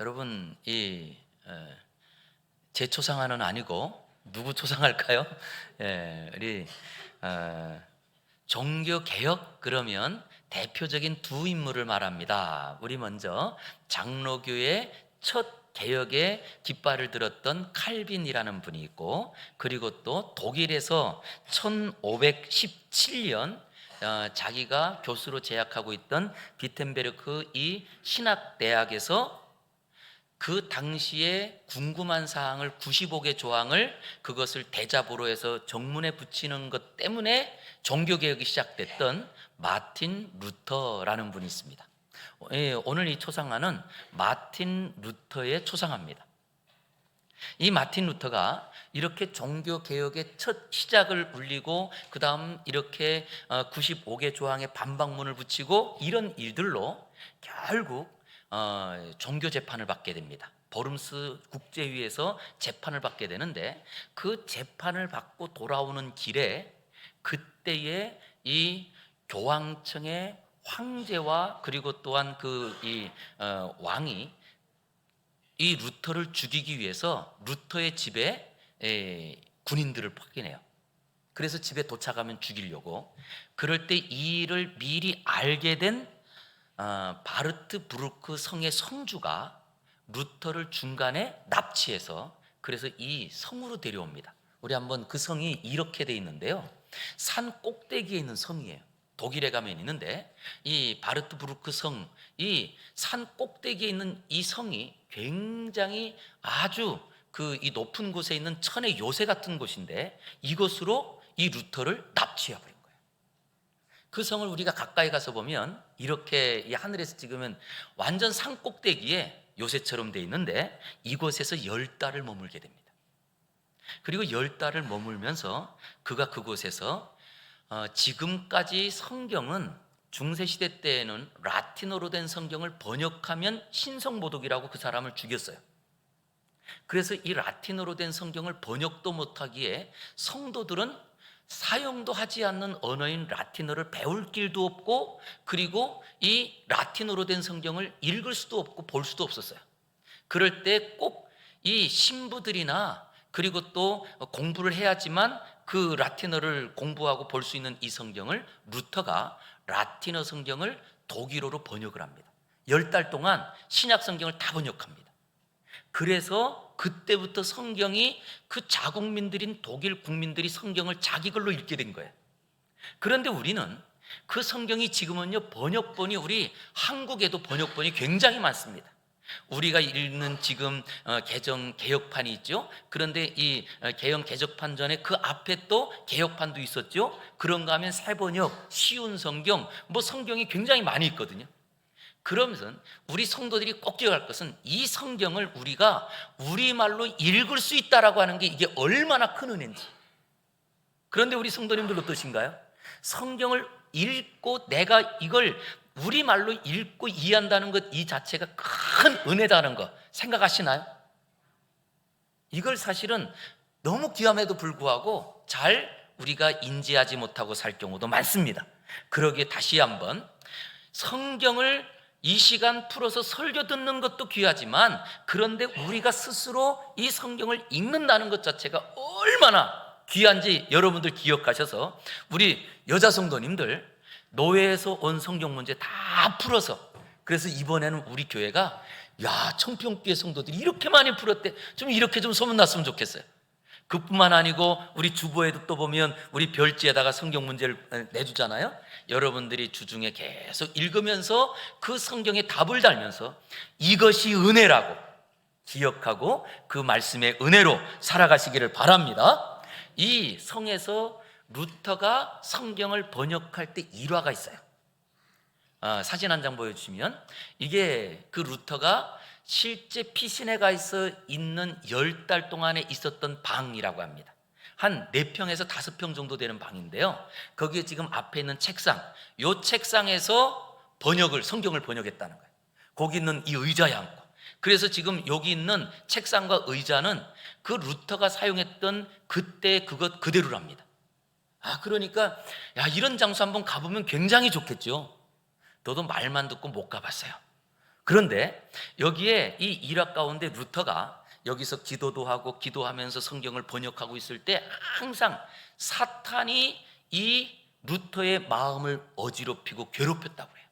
여러분 제 초상화는 아니고 누구 초상할까요? 우리 종교 개혁 그러면 대표적인 두 인물을 말합니다. 우리 먼저 장로교의 첫 개혁의 깃발을 들었던 칼빈이라는 분이 있고, 그리고 또 독일에서 1517년 자기가 교수로 재학하고 있던 비텐베르크 이 신학대학에서 그 당시에 궁금한 사항을 95개 조항을 그것을 대자보로 해서 정문에 붙이는 것 때문에 종교개혁이 시작됐던 마틴 루터라는 분이 있습니다. 오늘 이 초상화는 마틴 루터의 초상화입니다. 이 마틴 루터가 이렇게 종교개혁의 첫 시작을 울리고, 그 다음 이렇게 95개 조항의 반박문을 붙이고, 이런 일들로 결국 종교재판을 받게 됩니다. 버름스 국제회의에서 재판을 받게 되는데, 그 재판을 받고 돌아오는 길에 그때의 이 교황청의 황제와 그리고 또한 왕이 이 루터를 죽이기 위해서 루터의 집에 군인들을 파견해요. 그래서 집에 도착하면 죽이려고. 그럴 때 이 일을 미리 알게 된 바르트 부르크 성의 성주가 루터를 중간에 납치해서 그래서 이 성으로 데려옵니다. 우리 한번 그 성이 이렇게 돼 있는데요, 산 꼭대기에 있는 성이에요. 독일에 가면 있는데, 이 바르트 부르크 성, 이 산 꼭대기에 있는 이 성이 굉장히 아주 이 높은 곳에 있는 천의 요새 같은 곳인데, 이곳으로 이 루터를 납치해버린 거예요. 그 성을 우리가 가까이 가서 보면 이렇게 이 하늘에서 찍으면 완전 산 꼭대기에 요새처럼 돼 있는데, 이곳에서 10달을 머물게 됩니다. 그리고 10달을 머물면서 그가 그곳에서 지금까지 성경은 중세시대 때에는 라틴어로 된 성경을 번역하면 신성모독이라고 그 사람을 죽였어요. 그래서 이 라틴어로 된 성경을 번역도 못하기에 성도들은 사용도 하지 않는 언어인 라틴어를 배울 길도 없고, 그리고 이 라틴어로 된 성경을 읽을 수도 없고 볼 수도 없었어요. 그럴 때 꼭 이 신부들이나 그리고 또 공부를 해야지만 그 라틴어를 공부하고 볼 수 있는 이 성경을 루터가 라틴어 성경을 독일어로 번역을 합니다. 10달 동안 신약 성경을 다 번역합니다. 그래서 그때부터 성경이 그 자국민들인 독일 국민들이 성경을 자기 글로 읽게 된 거예요. 그런데 우리는 그 성경이 지금은요, 번역본이 우리 한국에도 번역본이 굉장히 많습니다. 우리가 읽는 지금 개정 개혁판이 있죠. 그런데 이 개정 개혁판 전에 그 앞에 또 개혁판도 있었죠. 그런가 하면 새번역, 쉬운 성경, 성경이 굉장히 많이 있거든요. 그러면서 우리 성도들이 꼭 기억할 것은 이 성경을 우리가 우리말로 읽을 수 있다라고 하는 게 이게 얼마나 큰 은혜인지. 그런데 우리 성도님들 어떠신가요? 성경을 읽고 내가 이걸 우리말로 읽고 이해한다는 것 이 자체가 큰 은혜다는 거 생각하시나요? 이걸 사실은 너무 귀함에도 불구하고 잘 우리가 인지하지 못하고 살 경우도 많습니다. 그러기에 다시 한번 성경을 이 시간 풀어서 설교 듣는 것도 귀하지만, 그런데 우리가 스스로 이 성경을 읽는다는 것 자체가 얼마나 귀한지 여러분들 기억하셔서, 우리 여자 성도님들 노예에서 온 성경 문제 다 풀어서, 그래서 이번에는 우리 교회가 청평교회 성도들이 이렇게 많이 풀었대, 좀 이렇게 좀 소문났으면 좋겠어요. 그뿐만 아니고 우리 주보에도 또 보면 우리 별지에다가 성경 문제를 내주잖아요. 여러분들이 주중에 계속 읽으면서 그 성경에 답을 달면서 이것이 은혜라고 기억하고 그 말씀의 은혜로 살아가시기를 바랍니다. 이 성에서 루터가 성경을 번역할 때 일화가 있어요. 사진 한 장 보여주시면, 이게 그 루터가 실제 피신해 가 있는 10달 동안에 있었던 방이라고 합니다. 한 4평에서 5평 정도 되는 방인데요, 거기에 지금 앞에 있는 책상, 이 책상에서 성경을 번역했다는 거예요. 거기 있는 이 의자에 앉고. 그래서 지금 여기 있는 책상과 의자는 그 루터가 사용했던 그때 그것 그대로랍니다. 그러니까 이런 장소 한번 가보면 굉장히 좋겠죠. 너도 말만 듣고 못 가봤어요. 그런데 여기에 이 일화 가운데 루터가 여기서 기도도 하고 기도하면서 성경을 번역하고 있을 때 항상 사탄이 이 루터의 마음을 어지럽히고 괴롭혔다고 해요.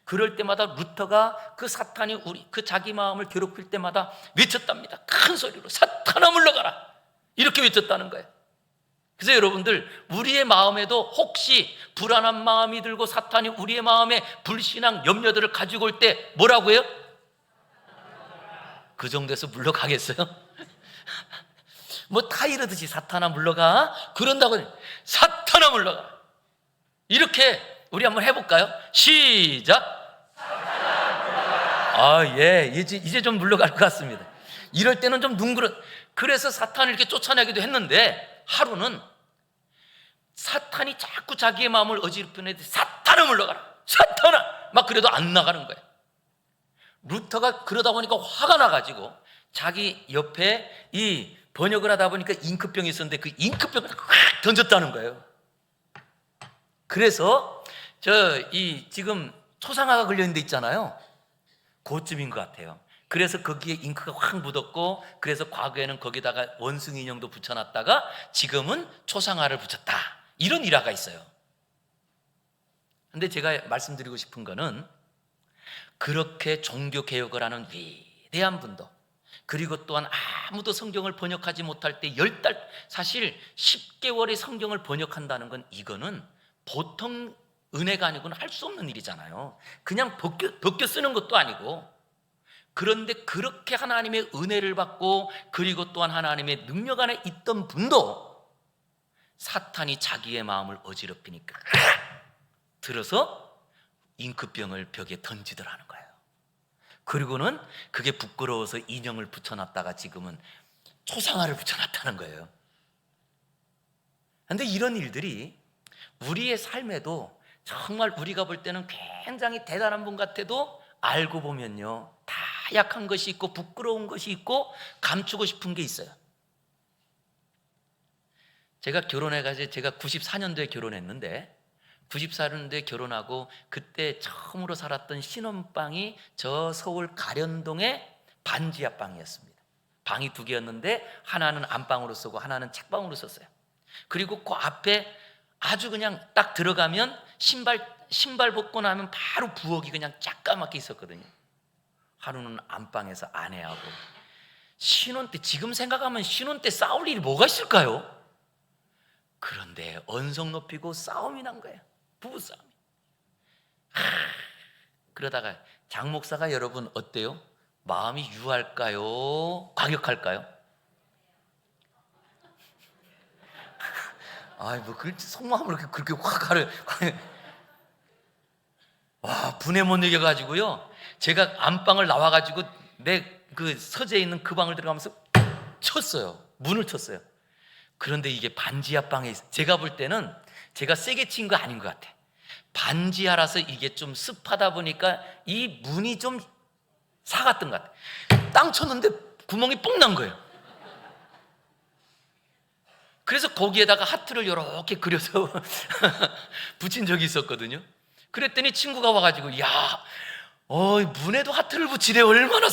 그럴 때마다 루터가 그 사탄이 그 자기 마음을 괴롭힐 때마다 외쳤답니다. 큰 소리로 사탄아 물러가라, 이렇게 외쳤다는 거예요. 그래서 여러분들, 우리의 마음에도 혹시 불안한 마음이 들고 사탄이 우리의 마음에 불신앙, 염려들을 가지고 올 때 뭐라고 해요? 그 정도에서 물러가겠어요? 뭐 다 이러듯이 사탄아 물러가, 그런다고 사탄아 물러가, 이렇게 우리 한번 해볼까요? 시작. 예, 이제 좀 물러갈 것 같습니다. 이럴 때는 좀 둥그런, 그래서 사탄을 이렇게 쫓아내기도 했는데, 하루는 사탄이 자꾸 자기의 마음을 어지럽히는데 사탄아 물러가라, 사탄아, 막 그래도 안 나가는 거예요. 루터가 그러다 보니까 화가 나가지고 자기 옆에 이 번역을 하다 보니까 잉크병이 있었는데 그 잉크병을 확 던졌다는 거예요. 그래서 지금 초상화가 걸려있는 데 있잖아요. 그쯤인 것 같아요. 그래서 거기에 잉크가 확 묻었고, 그래서 과거에는 거기다가 원숭이 인형도 붙여놨다가 지금은 초상화를 붙였다, 이런 일화가 있어요. 근데 제가 말씀드리고 싶은 거는, 그렇게 종교개혁을 하는 위대한 분도, 그리고 또한 아무도 성경을 번역하지 못할 때 10달, 사실 10개월의 성경을 번역한다는 건, 이거는 보통 은혜가 아니고는 할 수 없는 일이잖아요. 그냥 벗겨 쓰는 것도 아니고. 그런데 그렇게 하나님의 은혜를 받고, 그리고 또한 하나님의 능력 안에 있던 분도 사탄이 자기의 마음을 어지럽히니까 들어서 잉크병을 벽에 던지더라는 거예요. 그리고는 그게 부끄러워서 인형을 붙여놨다가 지금은 초상화를 붙여놨다는 거예요. 그런데 이런 일들이 우리의 삶에도 정말 우리가 볼 때는 굉장히 대단한 분 같아도, 알고 보면요, 다 약한 것이 있고 부끄러운 것이 있고 감추고 싶은 게 있어요. 제가 결혼해가지고, 제가 94년도에 결혼했는데, 94년도에 결혼하고 그때 처음으로 살았던 신혼방이 저 서울 가련동의 반지하 방이었습니다. 방이 2개였는데 하나는 안방으로 쓰고 하나는 책방으로 썼어요. 그리고 그 앞에 아주 그냥 딱 들어가면 신발 벗고 나면 바로 부엌이 그냥 짝까맣게 있었거든요. 하루는 안방에서 아내하고 신혼 때, 지금 생각하면 신혼 때 싸울 일이 뭐가 있을까요? 그런데 언성 높이고 싸움이 난 거예요. 부부싸움이. 그러다가 장 목사가, 여러분 어때요? 마음이 유할까요? 과격할까요? 그 속마음으로 그렇게 화가를, 분해 못 이겨가지고요, 제가 안방을 나와가지고 내 그 서재에 있는 그 방을 들어가면서 쳤어요. 문을 쳤어요. 그런데 이게 반지하 방에, 제가 볼 때는 제가 세게 친 거 아닌 것 같아. 반지하라서 이게 좀 습하다 보니까 이 문이 좀 사갔던 것 같아. 땅 쳤는데 구멍이 뽕 난 거예요. 그래서 거기에다가 하트를 이렇게 그려서 붙인 적이 있었거든요. 그랬더니 친구가 와가지고, 문에도 하트를 붙이래, 얼마나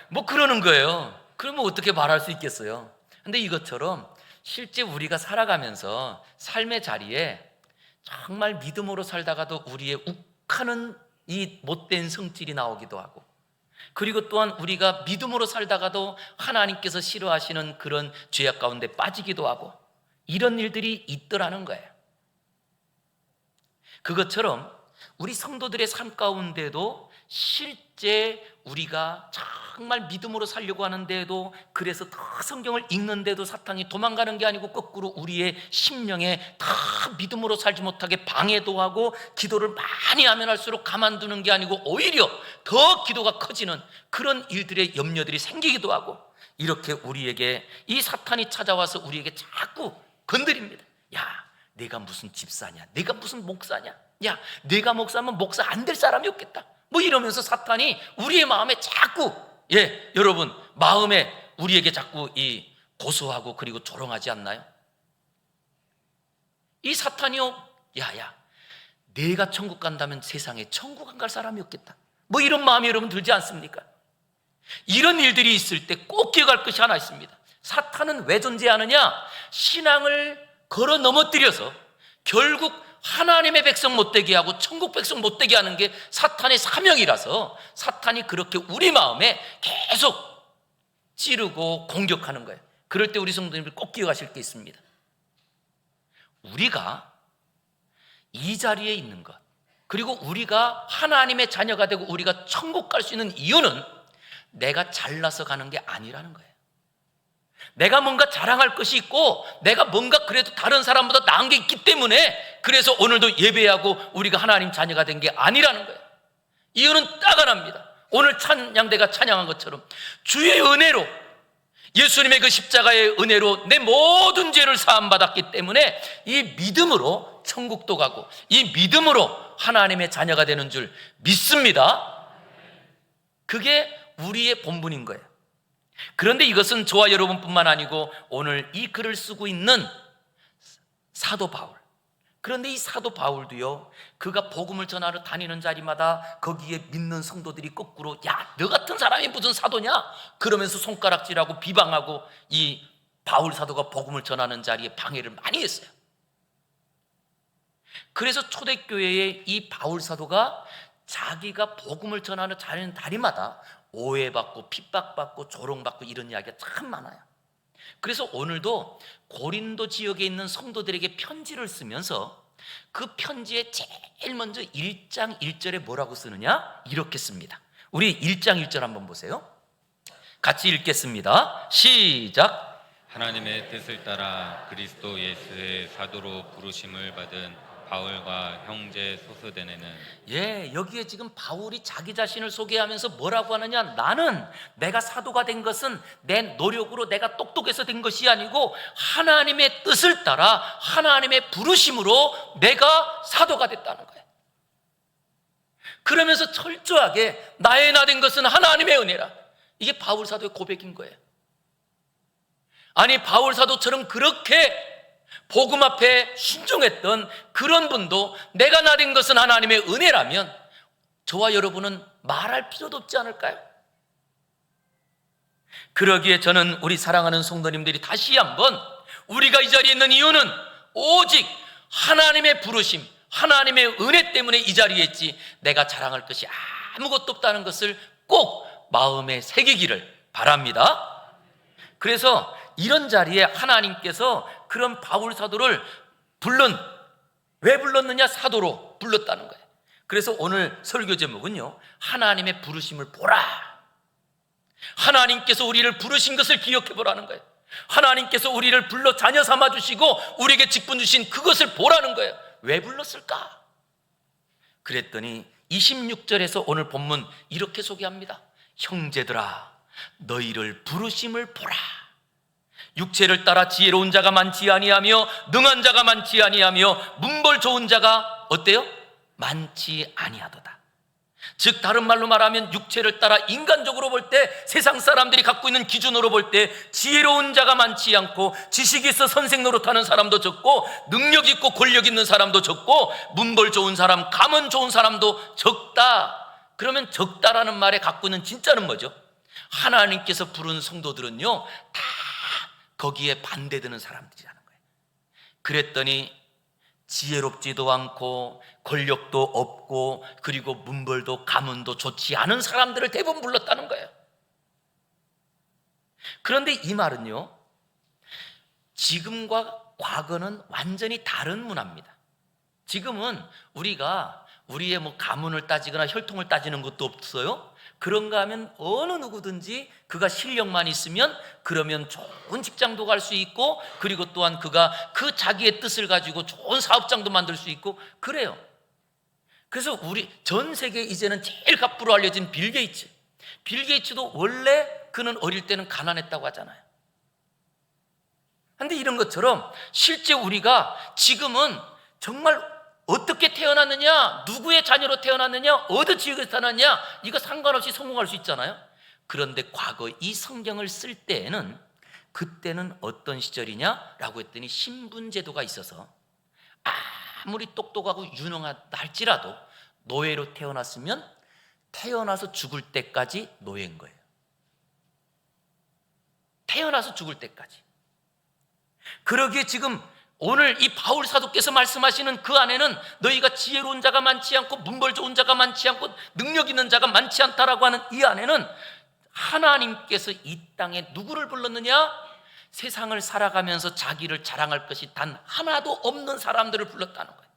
뭐 그러는 거예요. 그러면 어떻게 말할 수 있겠어요? 근데 이것처럼 실제 우리가 살아가면서 삶의 자리에 정말 믿음으로 살다가도 우리의 욱하는 이 못된 성질이 나오기도 하고, 그리고 또한 우리가 믿음으로 살다가도 하나님께서 싫어하시는 그런 죄악 가운데 빠지기도 하고, 이런 일들이 있더라는 거예요. 그것처럼 우리 성도들의 삶 가운데도 실제 우리가 정말 믿음으로 살려고 하는데도, 그래서 더 성경을 읽는데도 사탄이 도망가는 게 아니고 거꾸로 우리의 심령에 더 믿음으로 살지 못하게 방해도 하고, 기도를 많이 하면 할수록 가만두는 게 아니고 오히려 더 기도가 커지는 그런 일들의 염려들이 생기기도 하고, 이렇게 우리에게 이 사탄이 찾아와서 우리에게 자꾸 건드립니다. 내가 무슨 집사냐, 내가 무슨 목사냐, 내가 목사면 목사 안 될 사람이 없겠다, 뭐 이러면서 사탄이 우리의 마음에 자꾸, 여러분 마음에 우리에게 자꾸 이 고소하고 그리고 조롱하지 않나요? 이 사탄이요, 내가 천국 간다면 세상에 천국 안 갈 사람이 없겠다, 뭐 이런 마음이 여러분 들지 않습니까? 이런 일들이 있을 때 꼭 기억할 것이 하나 있습니다. 사탄은 왜 존재하느냐? 신앙을 걸어 넘어뜨려서 결국 하나님의 백성 못되게 하고 천국 백성 못되게 하는 게 사탄의 사명이라서 사탄이 그렇게 우리 마음에 계속 찌르고 공격하는 거예요. 그럴 때 우리 성도님들 꼭 기억하실 게 있습니다. 우리가 이 자리에 있는 것, 그리고 우리가 하나님의 자녀가 되고 우리가 천국 갈 수 있는 이유는 내가 잘나서 가는 게 아니라는 거예요. 내가 뭔가 자랑할 것이 있고 내가 뭔가 그래도 다른 사람보다 나은 게 있기 때문에 그래서 오늘도 예배하고 우리가 하나님 자녀가 된 게 아니라는 거예요. 이유는 딱 하나입니다. 오늘 찬양대가 찬양한 것처럼 주의 은혜로, 예수님의 그 십자가의 은혜로 내 모든 죄를 사함받았기 때문에 이 믿음으로 천국도 가고 이 믿음으로 하나님의 자녀가 되는 줄 믿습니다. 그게 우리의 본분인 거예요. 그런데 이것은 저와 여러분뿐만 아니고 오늘 이 글을 쓰고 있는 사도 바울, 그런데 이 사도 바울도요, 그가 복음을 전하러 다니는 자리마다 거기에 믿는 성도들이 거꾸로 야, 너 같은 사람이 무슨 사도냐? 그러면서 손가락질하고 비방하고 이 바울 사도가 복음을 전하는 자리에 방해를 많이 했어요. 그래서 초대교회의 이 바울 사도가 자기가 복음을 전하는 자리마다 오해받고 핍박받고 조롱받고 이런 이야기가 참 많아요. 그래서 오늘도 고린도 지역에 있는 성도들에게 편지를 쓰면서 그 편지에 제일 먼저 1장 1절에 뭐라고 쓰느냐? 이렇게 씁니다. 우리 1장 1절 한번 보세요. 같이 읽겠습니다. 시작. 하나님의 뜻을 따라 그리스도 예수의 사도로 부르심을 받은 바울과 형제 소스데네는, 여기에 지금 바울이 자기 자신을 소개하면서 뭐라고 하느냐? 나는 내가 사도가 된 것은 내 노력으로 내가 똑똑해서 된 것이 아니고 하나님의 뜻을 따라 하나님의 부르심으로 내가 사도가 됐다는 거예요. 그러면서 철저하게 나의 나 된 것은 하나님의 은혜라. 이게 바울 사도의 고백인 거예요. 아니, 바울 사도처럼 그렇게 복음 앞에 순종했던 그런 분도 내가 나 된 것은 하나님의 은혜라면 저와 여러분은 말할 필요도 없지 않을까요? 그러기에 저는 우리 사랑하는 성도님들이 다시 한번 우리가 이 자리에 있는 이유는 오직 하나님의 부르심, 하나님의 은혜 때문에 이 자리에 있지 내가 자랑할 것이 아무것도 없다는 것을 꼭 마음에 새기기를 바랍니다. 그래서 이런 자리에 하나님께서 그런 바울 사도를 왜 불렀느냐? 사도로 불렀다는 거예요. 그래서 오늘 설교 제목은요, 하나님의 부르심을 보라. 하나님께서 우리를 부르신 것을 기억해 보라는 거예요. 하나님께서 우리를 불러 자녀 삼아 주시고 우리에게 직분 주신 그것을 보라는 거예요. 왜 불렀을까? 그랬더니 26절에서 오늘 본문 이렇게 소개합니다. 형제들아, 너희를 부르심을 보라. 육체를 따라 지혜로운 자가 많지 아니하며 능한 자가 많지 아니하며 문벌 좋은 자가 어때요? 많지 아니하도다. 즉 다른 말로 말하면 육체를 따라 인간적으로 볼 때 세상 사람들이 갖고 있는 기준으로 볼 때 지혜로운 자가 많지 않고 지식이 있어 선생 노릇하는 사람도 적고 능력 있고 권력 있는 사람도 적고 문벌 좋은 사람, 감언 좋은 사람도 적다. 그러면 적다라는 말에 갖고 있는 진짜는 뭐죠? 하나님께서 부른 성도들은요 다 거기에 반대되는 사람들이라는 거예요. 그랬더니 지혜롭지도 않고 권력도 없고 그리고 문벌도 가문도 좋지 않은 사람들을 대부분 불렀다는 거예요. 그런데 이 말은요, 지금과 과거는 완전히 다른 문화입니다. 지금은 우리가 우리의 가문을 따지거나 혈통을 따지는 것도 없어요. 그런가 하면 어느 누구든지 그가 실력만 있으면 그러면 좋은 직장도 갈 수 있고 그리고 또한 그가 그 자기의 뜻을 가지고 좋은 사업장도 만들 수 있고 그래요. 그래서 우리 전 세계 이제는 제일 갑부로 알려진 빌 게이츠도 원래 그는 어릴 때는 가난했다고 하잖아요. 그런데 이런 것처럼 실제 우리가 지금은 정말 어떻게 태어났느냐, 누구의 자녀로 태어났느냐, 어느 지역에서 태어났느냐 이거 상관없이 성공할 수 있잖아요. 그런데 과거 이 성경을 쓸 때에는 그때는 어떤 시절이냐라고 했더니 신분제도가 있어서 아무리 똑똑하고 유능하다 할지라도 노예로 태어났으면 태어나서 죽을 때까지 노예인 거예요. 태어나서 죽을 때까지. 그러기에 지금 오늘 이 바울 사도께서 말씀하시는 그 안에는 너희가 지혜로운 자가 많지 않고 문벌 좋은 자가 많지 않고 능력 있는 자가 많지 않다라고 하는 이 안에는 하나님께서 이 땅에 누구를 불렀느냐? 세상을 살아가면서 자기를 자랑할 것이 단 하나도 없는 사람들을 불렀다는 거예요.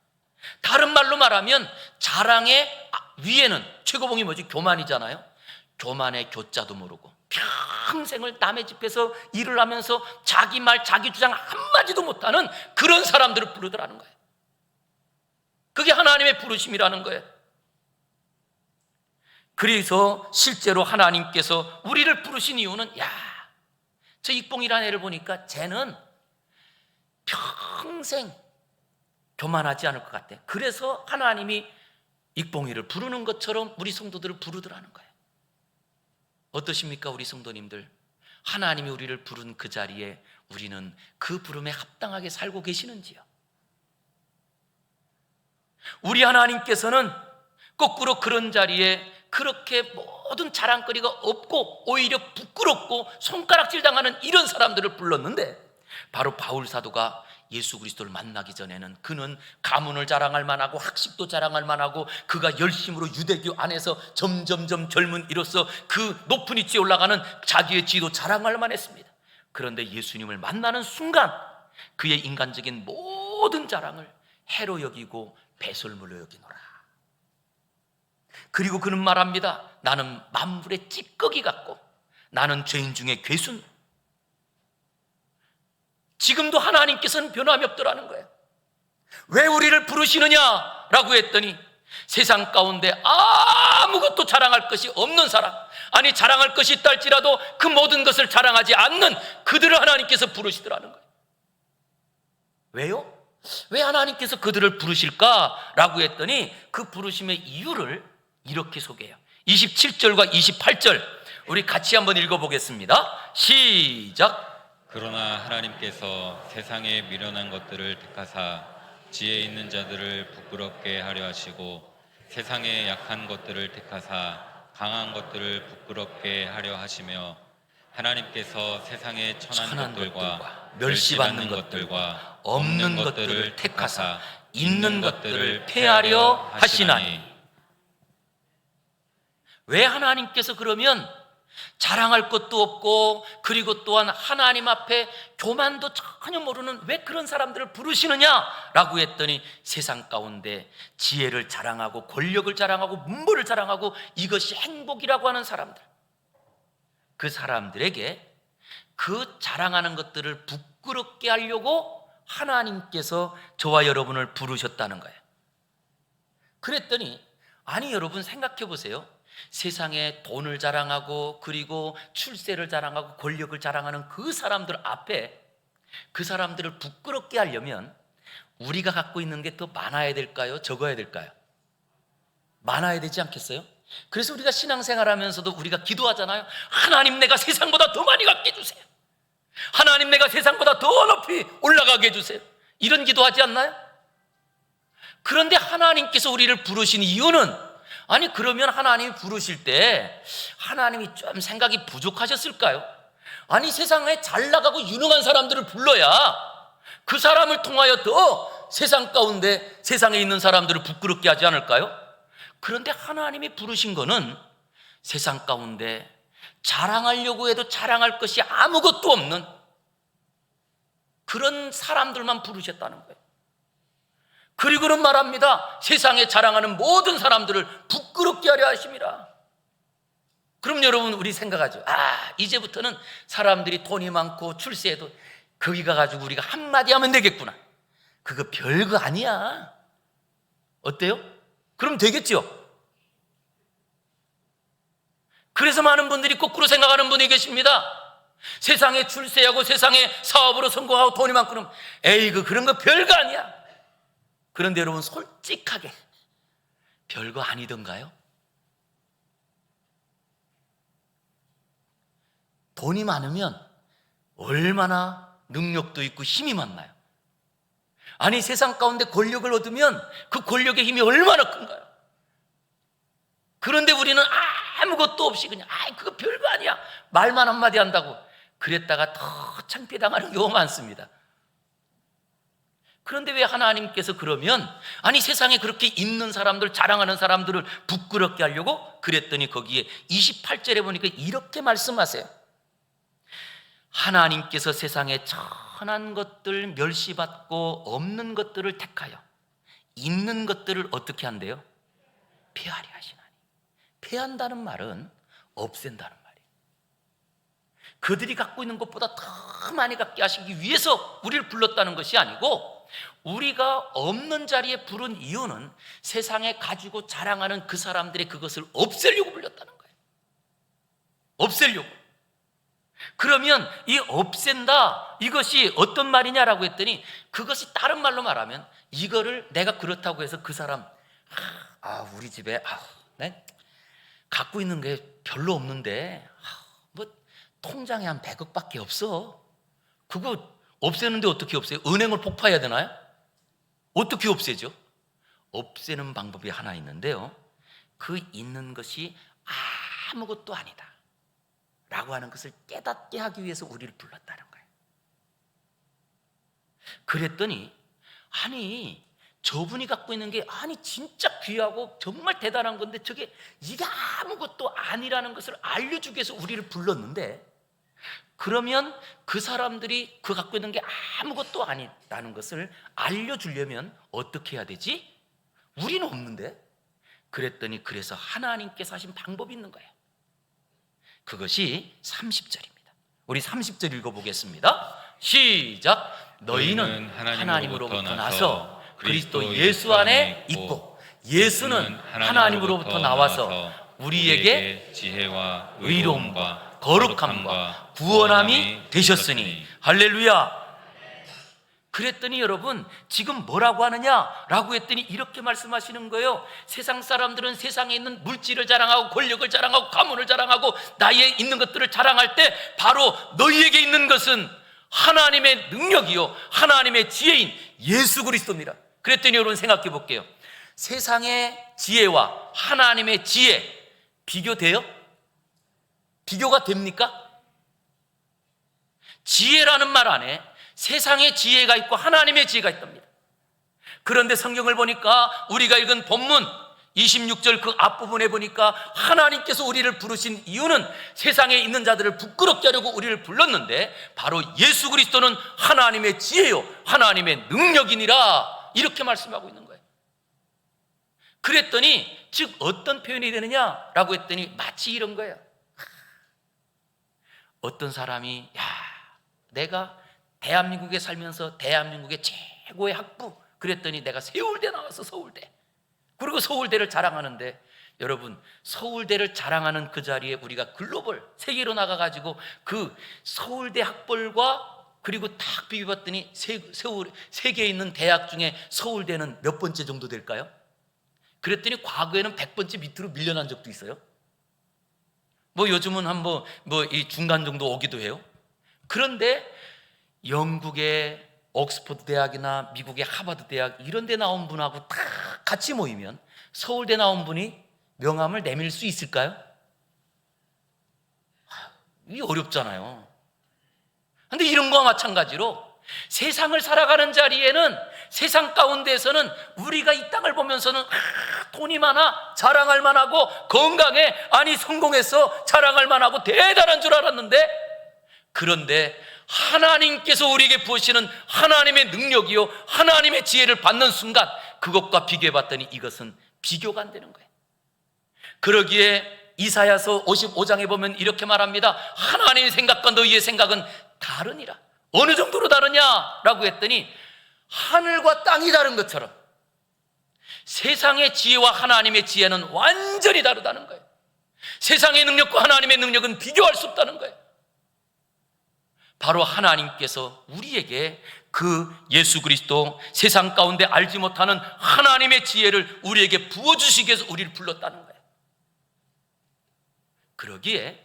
다른 말로 말하면 자랑의 위에는 최고봉이 뭐지? 교만이잖아요. 교만의 교자도 모르고 평생을 남의 집에서 일을 하면서 자기 말 자기 주장 한마디도 못하는 그런 사람들을 부르더라는 거예요. 그게 하나님의 부르심이라는 거예요. 그래서 실제로 하나님께서 우리를 부르신 이유는 저 익봉이라는 애를 보니까 쟤는 평생 교만하지 않을 것 같아. 그래서 하나님이 익봉이를 부르는 것처럼 우리 성도들을 부르더라는 거예요. 어떠십니까, 우리 성도님들? 하나님이 우리를 부른 그 자리에 우리는 그 부름에 합당하게 살고 계시는지요? 우리 하나님께서는 거꾸로 그런 자리에 그렇게 모든 자랑거리가 없고 오히려 부끄럽고 손가락질 당하는 이런 사람들을 불렀는데, 바로 바울 사도가 예수 그리스도를 만나기 전에는 그는 가문을 자랑할 만하고 학식도 자랑할 만하고 그가 열심으로 유대교 안에서 점점점 젊은 이로써 그 높은 위치에 올라가는 자기의 지도 자랑할 만했습니다. 그런데 예수님을 만나는 순간 그의 인간적인 모든 자랑을 해로 여기고 배설물로 여기노라. 그리고 그는 말합니다. 나는 만물의 찌꺼기 같고 나는 죄인 중에 괴순. 지금도 하나님께서는 변함이 없더라는 거예요. 왜 우리를 부르시느냐라고 했더니 세상 가운데 아무것도 자랑할 것이 없는 사람, 아니 자랑할 것이 있다 할지라도 그 모든 것을 자랑하지 않는 그들을 하나님께서 부르시더라는 거예요. 왜요? 왜 하나님께서 그들을 부르실까라고 했더니 그 부르심의 이유를 이렇게 소개해요. 27절과 28절 우리 같이 한번 읽어보겠습니다. 시작. 그러나 하나님께서 세상에 미련한 것들을 택하사 지혜 있는 자들을 부끄럽게 하려 하시고 세상에 약한 것들을 택하사 강한 것들을 부끄럽게 하려 하시며 하나님께서 세상에 천한 것들과 멸시받는 것들과 없는 것들을 택하사 있는 것들을 폐하려 하시나니. 왜 하나님께서 그러면 자랑할 것도 없고 그리고 또한 하나님 앞에 교만도 전혀 모르는 왜 그런 사람들을 부르시느냐라고 했더니 세상 가운데 지혜를 자랑하고 권력을 자랑하고 문벌을 자랑하고 이것이 행복이라고 하는 사람들, 그 사람들에게 그 자랑하는 것들을 부끄럽게 하려고 하나님께서 저와 여러분을 부르셨다는 거예요. 그랬더니 아니 여러분 생각해 보세요. 세상에 돈을 자랑하고 그리고 출세를 자랑하고 권력을 자랑하는 그 사람들 앞에 그 사람들을 부끄럽게 하려면 우리가 갖고 있는 게 더 많아야 될까요? 적어야 될까요? 많아야 되지 않겠어요? 그래서 우리가 신앙생활하면서도 우리가 기도하잖아요. 하나님 내가 세상보다 더 많이 갖게 해주세요. 하나님 내가 세상보다 더 높이 올라가게 해주세요. 이런 기도하지 않나요? 그런데 하나님께서 우리를 부르신 이유는 아니 그러면 하나님이 부르실 때 하나님이 좀 생각이 부족하셨을까요? 아니 세상에 잘 나가고 유능한 사람들을 불러야 그 사람을 통하여 더 세상 가운데 세상에 있는 사람들을 부끄럽게 하지 않을까요? 그런데 하나님이 부르신 거는 세상 가운데 자랑하려고 해도 자랑할 것이 아무것도 없는 그런 사람들만 부르셨다는 거예요. 그리고는 말합니다. 세상에 자랑하는 모든 사람들을 부끄럽게 하려 하심이라. 그럼 여러분 우리 생각하죠. 이제부터는 사람들이 돈이 많고 출세해도 거기 가가지고 우리가 한마디 하면 되겠구나. 그거 별거 아니야. 어때요? 그럼 되겠죠? 그래서 많은 분들이 거꾸로 생각하는 분이 계십니다. 세상에 출세하고 세상에 사업으로 성공하고 돈이 많고 그러면 에이 그런 거 별거 아니야. 그런데 여러분 솔직하게 별거 아니던가요? 돈이 많으면 얼마나 능력도 있고 힘이 많나요? 아니 세상 가운데 권력을 얻으면 그 권력의 힘이 얼마나 큰가요? 그런데 우리는 아무것도 없이 그냥 그거 별거 아니야 말만 한마디 한다고 그랬다가 더 창피당하는 경우가 많습니다. 그런데 왜 하나님께서 그러면 세상에 그렇게 있는 사람들, 자랑하는 사람들을 부끄럽게 하려고 그랬더니 거기에 28절에 보니까 이렇게 말씀하세요. 하나님께서 세상에 천한 것들 멸시받고 없는 것들을 택하여 있는 것들을 어떻게 한대요? 폐하려 하시나니. 폐한다는 말은 없앤다는 말이에요. 그들이 갖고 있는 것보다 더 많이 갖게 하시기 위해서 우리를 불렀다는 것이 아니고, 우리가 없는 자리에 부른 이유는 세상에 가지고 자랑하는 그 사람들의 그것을 없애려고 불렀다는 거예요. 없애려고. 그러면 이 없앤다, 이것이 어떤 말이냐라고 했더니, 그것이 다른 말로 말하면 이거를 내가 그렇다고 해서 그 사람 우리 집에 네? 갖고 있는 게 별로 없는데 뭐 통장에 한 100억밖에 없어. 그거 없애는데 어떻게 없애요? 은행을 폭파해야 되나요? 어떻게 없애죠? 없애는 방법이 하나 있는데요, 그 있는 것이 아무것도 아니다 라고 하는 것을 깨닫게 하기 위해서 우리를 불렀다는 거예요. 그랬더니 저분이 갖고 있는 게 진짜 귀하고 정말 대단한 건데 이게 아무것도 아니라는 것을 알려주기 위해서 우리를 불렀는데, 그러면 그 사람들이 그 갖고 있는 게 아무것도 아니라는 것을 알려주려면 어떻게 해야 되지? 우리는 없는데. 그랬더니 그래서 하나님께서 하신 방법이 있는 거예요. 그것이 30절입니다. 우리 30절 읽어보겠습니다. 시작. 너희는 하나님으로부터 나서 그리스도 예수 안에 있고, 예수는 하나님으로부터 나와서 우리에게 지혜와 의로움과 거룩함과 구원함이 되셨으니. 할렐루야. 그랬더니 여러분, 지금 뭐라고 하느냐라고 했더니 이렇게 말씀하시는 거예요. 세상 사람들은 세상에 있는 물질을 자랑하고 권력을 자랑하고 가문을 자랑하고 나에 있는 것들을 자랑할 때, 바로 너희에게 있는 것은 하나님의 능력이요 하나님의 지혜인 예수 그리스도입니다. 그랬더니 여러분 생각해 볼게요. 세상의 지혜와 하나님의 지혜 비교돼요? 비교가 됩니까? 지혜라는 말 안에 세상의 지혜가 있고 하나님의 지혜가 있답니다. 그런데 성경을 보니까 우리가 읽은 본문 26절 그 앞부분에 보니까 하나님께서 우리를 부르신 이유는 세상에 있는 자들을 부끄럽게 하려고 우리를 불렀는데, 바로 예수 그리스도는 하나님의 지혜요 하나님의 능력이니라, 이렇게 말씀하고 있는 거예요. 그랬더니 즉 어떤 표현이 되느냐라고 했더니 마치 이런 거예요. 어떤 사람이 내가 대한민국에 살면서 대한민국의 최고의 학부, 그랬더니 내가 서울대 나와서 서울대, 그리고 서울대를 자랑하는데, 여러분 서울대를 자랑하는 그 자리에 우리가 글로벌 세계로 나가가지고 그 서울대 학벌과 그리고 딱 비교봤더니 세계에 있는 대학 중에 서울대는 몇 번째 정도 될까요? 그랬더니 과거에는 100번째 밑으로 밀려난 적도 있어요. 요즘은 이 중간 정도 오기도 해요. 그런데 영국의 옥스퍼드 대학이나 미국의 하버드 대학 이런 데 나온 분하고 다 같이 모이면 서울대 나온 분이 명함을 내밀 수 있을까요? 이게 어렵잖아요. 근데 이런 거와 마찬가지로 세상을 살아가는 자리에는, 세상 가운데에서는 우리가 이 땅을 보면서는 돈이 많아 자랑할 만하고, 건강해 성공해서 자랑할 만하고 대단한 줄 알았는데, 그런데 하나님께서 우리에게 부으시는 하나님의 능력이요 하나님의 지혜를 받는 순간 그것과 비교해 봤더니 이것은 비교가 안 되는 거예요. 그러기에 이사야서 55장에 보면 이렇게 말합니다. 하나님의 생각과 너희의 생각은 다르니라. 어느 정도로 다르냐라고 했더니 하늘과 땅이 다른 것처럼 세상의 지혜와 하나님의 지혜는 완전히 다르다는 거예요. 세상의 능력과 하나님의 능력은 비교할 수 없다는 거예요. 바로 하나님께서 우리에게 그 예수 그리스도, 세상 가운데 알지 못하는 하나님의 지혜를 우리에게 부어주시기 위해서 우리를 불렀다는 거예요. 그러기에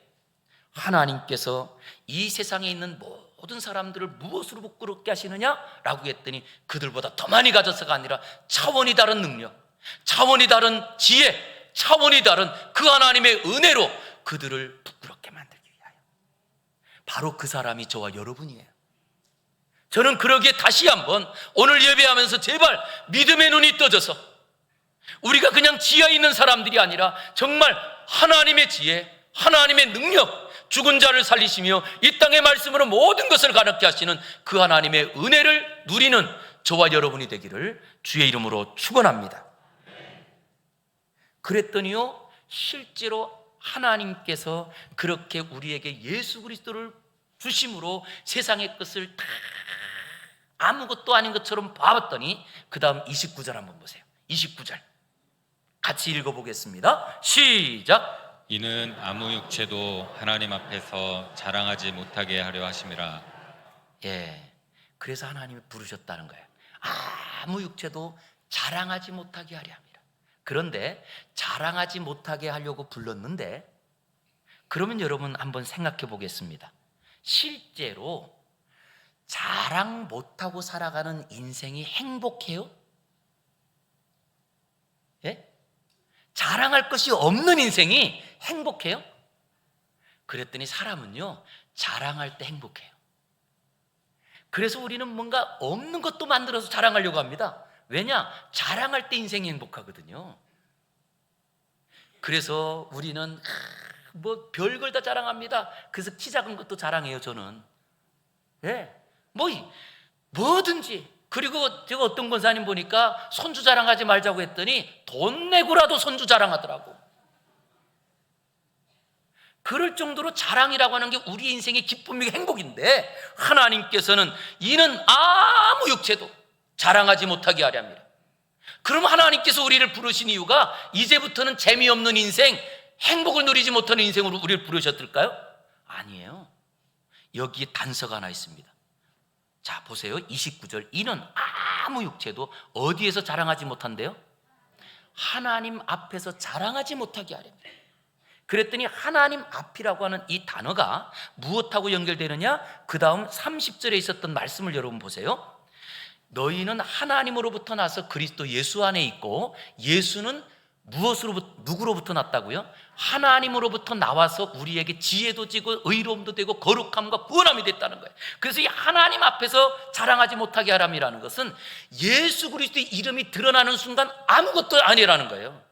하나님께서 이 세상에 있는 모든 사람들을 무엇으로 부끄럽게 하시느냐라고 했더니 그들보다 더 많이 가져서가 아니라 차원이 다른 능력, 차원이 다른 지혜, 차원이 다른 그 하나님의 은혜로 그들을 부끄럽게 만들기 위하여. 바로 그 사람이 저와 여러분이에요. 저는 그러기에 다시 한번 오늘 예배하면서 제발 믿음의 눈이 떠져서 우리가 그냥 지하에 있는 사람들이 아니라 정말 하나님의 지혜, 하나님의 능력, 죽은 자를 살리시며 이 땅의 말씀으로 모든 것을 가르게 하시는 그 하나님의 은혜를 누리는 저와 여러분이 되기를 주의 이름으로 축원합니다. 그랬더니요, 실제로 하나님께서 그렇게 우리에게 예수 그리스도를 주심으로 세상의 것을 다 아무것도 아닌 것처럼 봐봤더니 그 다음 29절 한번 보세요. 29절 같이 읽어보겠습니다. 시작. 이는 아무 육체도 하나님 앞에서 자랑하지 못하게 하려 하심이라. 예, 그래서 하나님이 부르셨다는 거예요. 아무 육체도 자랑하지 못하게 하려 합니다. 그런데 자랑하지 못하게 하려고 불렀는데, 그러면 여러분 한번 생각해 보겠습니다. 실제로 자랑 못하고 살아가는 인생이 행복해요? 예? 자랑할 것이 없는 인생이 행복해요? 그랬더니 사람은요, 자랑할 때 행복해요. 그래서 우리는 뭔가 없는 것도 만들어서 자랑하려고 합니다. 왜냐? 자랑할 때 인생이 행복하거든요. 그래서 우리는 뭐 별걸 다 자랑합니다. 그래서 키 작은 것도 자랑해요, 저는. 예, 뭐든지. 그리고 제가 어떤 권사님 보니까 손주 자랑하지 말자고 했더니 돈 내고라도 손주 자랑하더라고. 그럴 정도로 자랑이라고 하는 게 우리 인생의 기쁨이고 행복인데, 하나님께서는 이는 아무 육체도 자랑하지 못하게 하려 합니다. 그럼 하나님께서 우리를 부르신 이유가 이제부터는 재미없는 인생, 행복을 누리지 못하는 인생으로 우리를 부르셨을까요? 아니에요. 여기에 단서가 하나 있습니다. 자, 보세요. 29절. 이는 아무 육체도 어디에서 자랑하지 못한대요? 하나님 앞에서 자랑하지 못하게 하렵니다. 그랬더니 하나님 앞이라고 하는 이 단어가 무엇하고 연결되느냐? 그 다음 30절에 있었던 말씀을 여러분 보세요. 너희는 하나님으로부터 나서 그리스도 예수 안에 있고, 예수는 누구로부터 났다고요? 하나님으로부터 나와서 우리에게 지혜도 지고 의로움도 되고 거룩함과 구원함이 됐다는 거예요. 그래서 이 하나님 앞에서 자랑하지 못하게 하람이라는 것은 예수 그리스도의 이름이 드러나는 순간 아무것도 아니라는 거예요.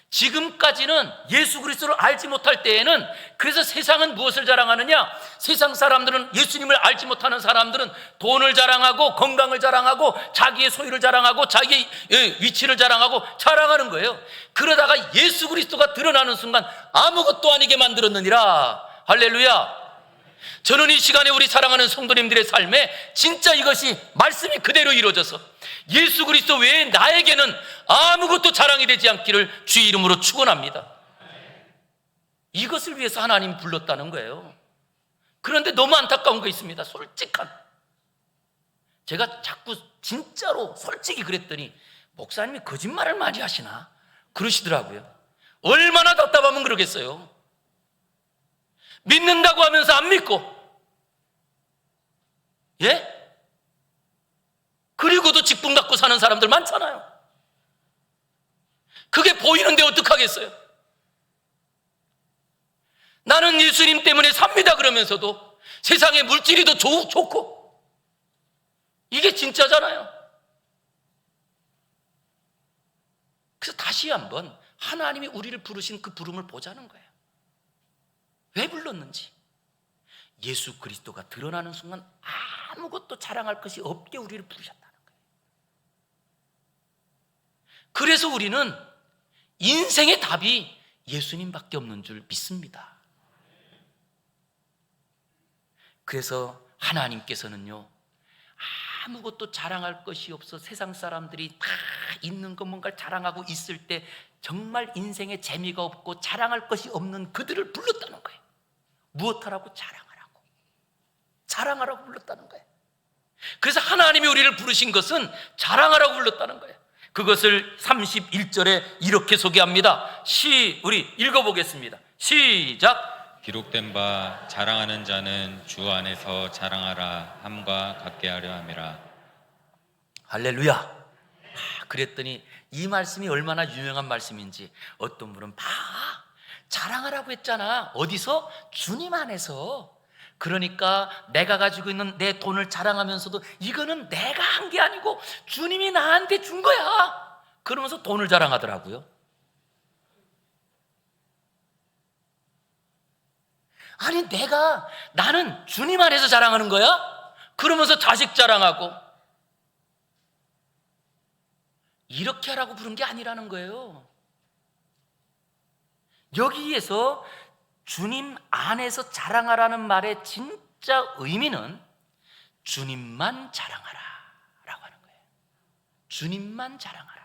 지금까지는 예수 그리스도를 알지 못할 때에는, 그래서 세상은 무엇을 자랑하느냐? 세상 사람들은, 예수님을 알지 못하는 사람들은 돈을 자랑하고 건강을 자랑하고 자기의 소유를 자랑하고 자기의 위치를 자랑하는 거예요. 그러다가 예수 그리스도가 드러나는 순간 아무것도 아니게 만들었느니라. 할렐루야. 저는 이 시간에 우리 사랑하는 성도님들의 삶에 진짜 이것이 말씀이 그대로 이루어져서 예수 그리스도 외에 나에게는 아무것도 자랑이 되지 않기를 주의 이름으로 축원합니다. 이것을 위해서 하나님 불렀다는 거예요. 그런데 너무 안타까운 거 있습니다. 솔직한. 제가 자꾸 진짜로 솔직히 그랬더니 목사님이 거짓말을 많이 하시나 그러시더라고요. 얼마나 답답하면 그러겠어요. 믿는다고 하면서 안 믿고, 예? 그리고도 직분 갖고 사는 사람들 많잖아요. 그게 보이는데 어떡하겠어요? 나는 예수님 때문에 삽니다 그러면서도 세상에 물질이 더 좋고, 이게 진짜잖아요. 그래서 다시 한번 하나님이 우리를 부르신 그 부름을 보자는 거예요. 왜 불렀는지. 예수 그리스도가 드러나는 순간 아무것도 자랑할 것이 없게 우리를 부르셨다는 거예요. 그래서 우리는 인생의 답이 예수님밖에 없는 줄 믿습니다. 그래서 하나님께서는요, 아무것도 자랑할 것이 없어 세상 사람들이 다 있는 것 뭔가를 자랑하고 있을 때 정말 인생에 재미가 없고 자랑할 것이 없는 그들을 불렀다는 거예요. 무엇하라고? 자랑하라고 불렀다는 거예요. 그래서 하나님이 우리를 부르신 것은 자랑하라고 불렀다는 거예요. 그것을 31절에 이렇게 소개합니다. 우리 읽어보겠습니다. 시작. 기록된 바 자랑하는 자는 주 안에서 자랑하라 함과 같게 하려 함이라. 할렐루야. 그랬더니 이 말씀이 얼마나 유명한 말씀인지 어떤 분은 봐, 자랑하라고 했잖아. 어디서? 주님 안에서. 그러니까 내가 가지고 있는 내 돈을 자랑하면서도 이거는 내가 한 게 아니고 주님이 나한테 준 거야, 그러면서 돈을 자랑하더라고요. 아니, 나는 주님 안에서 자랑하는 거야? 그러면서 자식 자랑하고. 이렇게 하라고 부른 게 아니라는 거예요. 여기에서 주님 안에서 자랑하라는 말의 진짜 의미는 주님만 자랑하라 라고 하는 거예요. 주님만 자랑하라.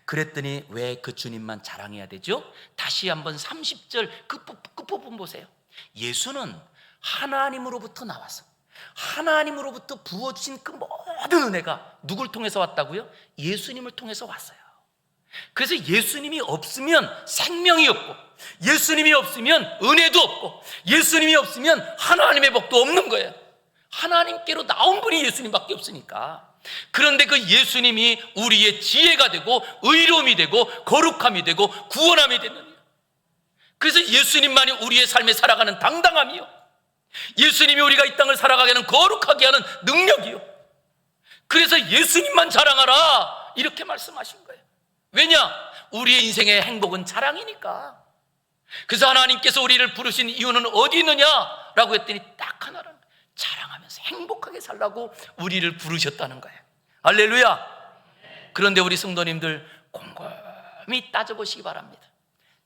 그랬더니 왜 그 주님만 자랑해야 되죠? 다시 한번 30절 끝부분 보세요. 예수는 하나님으로부터 나와서 하나님으로부터 부어주신 그 모든 은혜가 누굴 통해서 왔다고요? 예수님을 통해서 왔어요. 그래서 예수님이 없으면 생명이 없고, 예수님이 없으면 은혜도 없고, 예수님이 없으면 하나님의 복도 없는 거예요. 하나님께로 나온 분이 예수님밖에 없으니까. 그런데 그 예수님이 우리의 지혜가 되고 의로움이 되고 거룩함이 되고 구원함이 되는 거예요. 그래서 예수님만이 우리의 삶에 살아가는 당당함이요, 예수님이 우리가 이 땅을 살아가게 하는 거룩하게 하는 능력이요. 그래서 예수님만 자랑하라 이렇게 말씀하신 거예요. 왜냐? 우리의 인생의 행복은 자랑이니까. 그래서 하나님께서 우리를 부르신 이유는 어디 있느냐라고 했더니 딱 하나라는 거예요. 자랑하면서 행복하게 살라고 우리를 부르셨다는 거예요. 할렐루야. 그런데 우리 성도님들 곰곰이 따져보시기 바랍니다.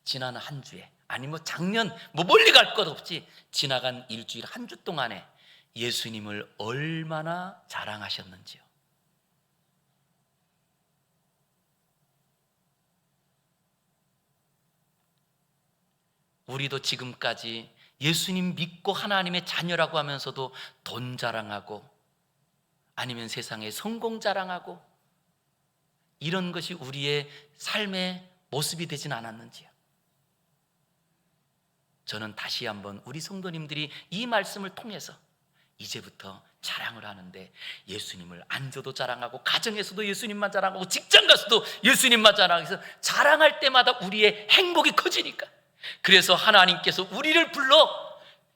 지난 한 주에, 아니 작년 멀리 갈 것 없이 지나간 일주일 한 주 동안에 예수님을 얼마나 자랑하셨는지요. 우리도 지금까지 예수님 믿고 하나님의 자녀라고 하면서도 돈 자랑하고 아니면 세상에 성공 자랑하고 이런 것이 우리의 삶의 모습이 되진 않았는지요. 저는 다시 한번 우리 성도님들이 이 말씀을 통해서 이제부터 자랑을 하는데, 예수님을 앉아도 자랑하고 가정에서도 예수님만 자랑하고 직장 가서도 예수님만 자랑해서 자랑할 때마다 우리의 행복이 커지니까. 그래서 하나님께서 우리를 불러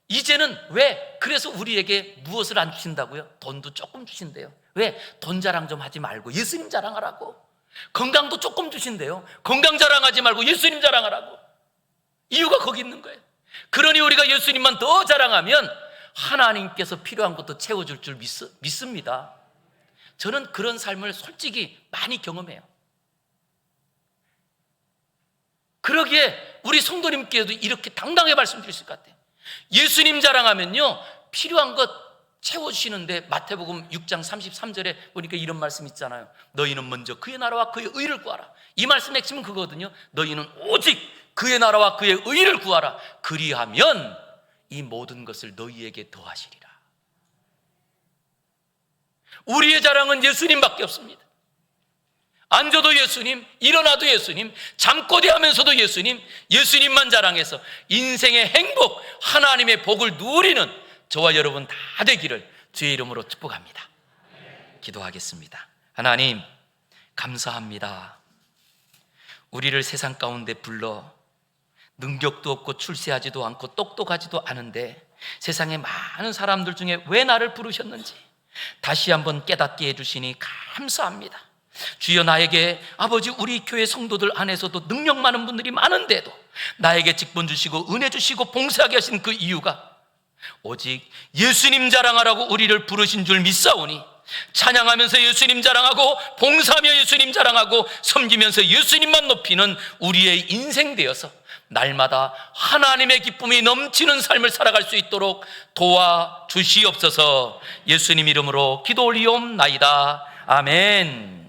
이제는 왜? 그래서 우리에게 무엇을 안 주신다고요? 돈도 조금 주신대요. 왜? 돈 자랑 좀 하지 말고 예수님 자랑하라고. 건강도 조금 주신대요. 건강 자랑하지 말고 예수님 자랑하라고. 이유가 거기 있는 거예요. 그러니 우리가 예수님만 더 자랑하면 하나님께서 필요한 것도 채워줄 줄 믿습니다. 저는 그런 삶을 솔직히 많이 경험해요. 그러기에 우리 성도님께도 이렇게 당당하게 말씀드릴 수 있을 것 같아요. 예수님 자랑하면요 필요한 것 채워주시는데, 마태복음 6장 33절에 보니까 이런 말씀 있잖아요. 너희는 먼저 그의 나라와 그의 의를 구하라. 이 말씀 핵심은 그거거든요. 너희는 오직 그의 나라와 그의 의를 구하라. 그리하면 이 모든 것을 너희에게 더하시리라. 우리의 자랑은 예수님밖에 없습니다. 앉아도 예수님, 일어나도 예수님, 잠꼬대 하면서도 예수님, 예수님만 자랑해서 인생의 행복, 하나님의 복을 누리는 저와 여러분 다 되기를 주의 이름으로 축복합니다. 기도하겠습니다. 하나님, 감사합니다. 우리를 세상 가운데 불러 능력도 없고 출세하지도 않고 똑똑하지도 않은데 세상에 많은 사람들 중에 왜 나를 부르셨는지 다시 한번 깨닫게 해주시니 감사합니다. 주여, 나에게 아버지 우리 교회 성도들 안에서도 능력 많은 분들이 많은데도 나에게 직분 주시고 은혜 주시고 봉사하게 하신 그 이유가 오직 예수님 자랑하라고 우리를 부르신 줄 믿사오니, 찬양하면서 예수님 자랑하고 봉사하며 예수님 자랑하고 섬기면서 예수님만 높이는 우리의 인생 되어서 날마다 하나님의 기쁨이 넘치는 삶을 살아갈 수 있도록 도와주시옵소서. 예수님 이름으로 기도 올리옵나이다. 아멘.